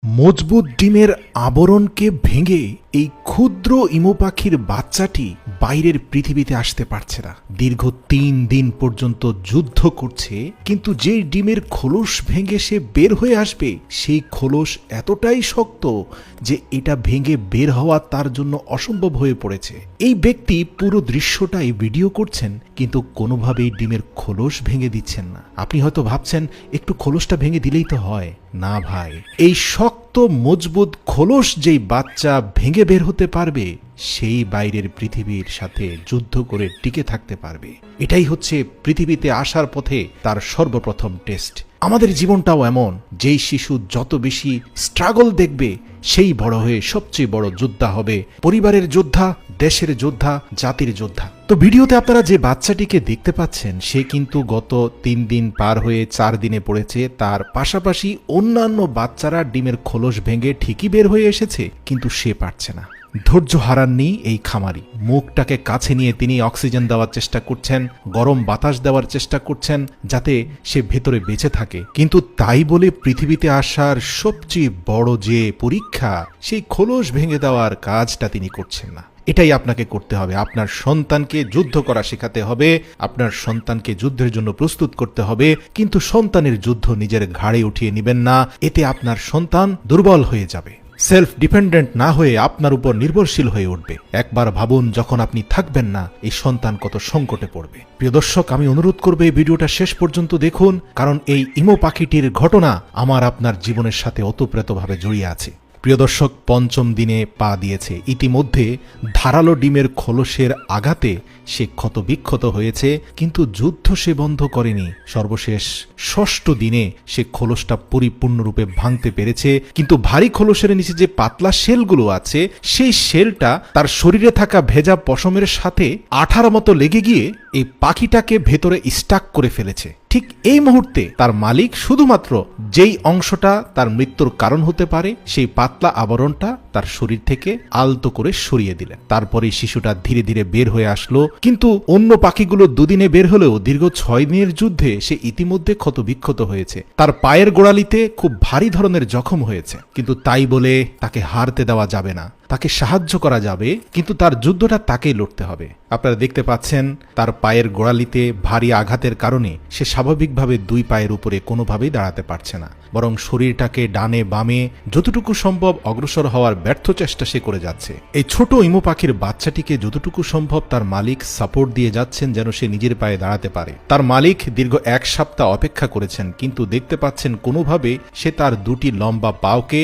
মজবুত ডিমের আবরণকে ভেঙে এই ক্ষুদ্র ইমু পাখির বাচ্চাটি বাইরের পৃথিবীতে আসতে পারছে না। দীর্ঘ ৩ দিন পর্যন্ত যুদ্ধ করছে, কিন্তু যে ডিমের খোলস ভেঙে সে বের হয়ে আসবে সেই খোলস এতটাই শক্ত যে এটা ভেঙে বের হওয়া তার জন্য অসম্ভব হয়ে পড়েছে। এই ব্যক্তি পুরো দৃশ্যটাই ভিডিও করছেন, কিন্তু কোনোভাবেই ডিমের খোলস ভেঙে দিচ্ছেন না। আপনি হয়তো ভাবছেন একটু খোলসটা ভেঙে দিলেই তো হয়। না ভাই, এই শক্ত মজবুত খোলস যেই বাচ্চা ভেঙে বের হতে পারবে সেই বাইরের পৃথিবীর সাথে যুদ্ধ করে টিকে থাকতে পারবে। এটাই হচ্ছে পৃথিবীতে আসার পথে তার সর্বপ্রথম টেস্ট। আমাদের জীবনটাও এমন, যেই শিশু যত বেশি স্ট্রাগল দেখবে সেই বড় হয়ে সবচেয়ে বড় যোদ্ধা হবে, পরিবারের যোদ্ধা, দেশের যোদ্ধা, জাতির যোদ্ধা। তো ভিডিওতে আপনারা যে বাচ্চাটিকে দেখতে পাচ্ছেন সে কিন্তু গত ৩ দিন পার হয়ে ৪ দিনে পড়েছে। তার পাশাপাশি অন্যান্য বাচ্চারা ডিমের খোলস ভেঙে ঠিকই বের হয়ে এসেছে, কিন্তু সে পারছে না। ধৈর্য হারাননি এই খামারি। মুখটাকে কাছে নিয়ে তিনি অক্সিজেন দেওয়ার চেষ্টা করছেন, গরম বাতাস দেওয়ার চেষ্টা করছেন যাতে সে ভেতরে বেঁচে থাকে। কিন্তু তাই বলে পৃথিবীতে আসার সবচেয়ে বড় যে পরীক্ষা, সেই খোলস ভেঙে দেওয়ার কাজটা তিনি করছেন না। এটাই আপনাকে করতে হবে। আপনার সন্তানকে যুদ্ধ করা শেখাতে হবে, আপনার সন্তানকে যুদ্ধের জন্য প্রস্তুত করতে হবে, কিন্তু সন্তানের যুদ্ধ নিজের ঘাড়ে উঠিয়ে নেবেন না। এতে আপনার সন্তান দুর্বল হয়ে যাবে, সেলফ ডিপেন্ডেন্ট না হয়ে আপনার উপর নির্ভরশীল হয়ে উঠবে। একবার ভাবুন, যখন আপনি থাকবেন না এই সন্তান কত সংকটে পড়বে। প্রিয় দর্শক, আমি অনুরোধ করব এই ভিডিওটা শেষ পর্যন্ত দেখুন, কারণ এই ইমু পাখিটির ঘটনা আমার আপনার জীবনের সাথে ওতপ্রোতভাবে জড়িয়ে আছে। প্রিয় দর্শক, ৫ম দিনে পা দিয়েছে। ইতিমধ্যে ধারালো ডিমের খোলসের আঘাতে সে ক্ষতবিক্ষত হয়েছে, কিন্তু যুদ্ধ সে বন্ধ করেনি। সর্বশেষ ৬ষ্ঠ দিনে সে খোলসটা পরিপূর্ণরূপে ভাঙতে পেরেছে, কিন্তু ভারী খোলসের নিচে যে পাতলা শেলগুলো আছে সেই শেলটা তার শরীরে থাকা ভেজা পশমের সাথে আঠার মতো লেগে গিয়ে এই পাখিটাকে ভেতরে স্টাক করে ফেলেছে। ঠিক এই মুহূর্তে তার মালিক শুধুমাত্র যেই অংশটা তার মৃত্যুর কারণ হতে পারে সেই পাতলা আবরণটা তার শরীর থেকে আলতো করে সরিয়ে দিলেন। তারপরে শিশুটা ধীরে ধীরে বের হয়ে আসলো, কিন্তু অন্য পাখিগুলো ২ দিনে বের হলেও দীর্ঘ ৬ দিনের যুদ্ধে সে ইতিমধ্যে ক্ষতবিক্ষত হয়েছে। তার পায়ের গোড়ালিতে খুব ভারী ধরনের জখম হয়েছে, কিন্তু তাই বলে তাকে হারতে দেওয়া যাবে না। তাকে সাহায্য করা যাবে, কিন্তু তার যুদ্ধটা তাকেই লড়তে হবে। আপনারা দেখতে পাচ্ছেন তার পায়ের গোড়ালিতে ভারী আঘাতের কারণে সে স্বাভাবিকভাবে ২ পায়ের উপরে কোনোভাবেই দাঁড়াতে পারছে না, বরং শরীরটাকে ডানে বামে যতটুকু সম্ভব অগ্রসর হওয়ার ব্যর্থ চেষ্টা সে করে যাচ্ছে। এই ছোট ইমু পাখির বাচ্চাটিকে যতটুকু সম্ভব তার মালিক সাপোর্ট দিয়ে যাচ্ছেন যেন সে নিজের পায়ে দাঁড়াতে পারে। তার মালিক দীর্ঘ ১ সপ্তাহ অপেক্ষা করেছেন, কিন্তু দেখতে পাচ্ছেন কোনোভাবে সে তার ২টি লম্বা পাওকে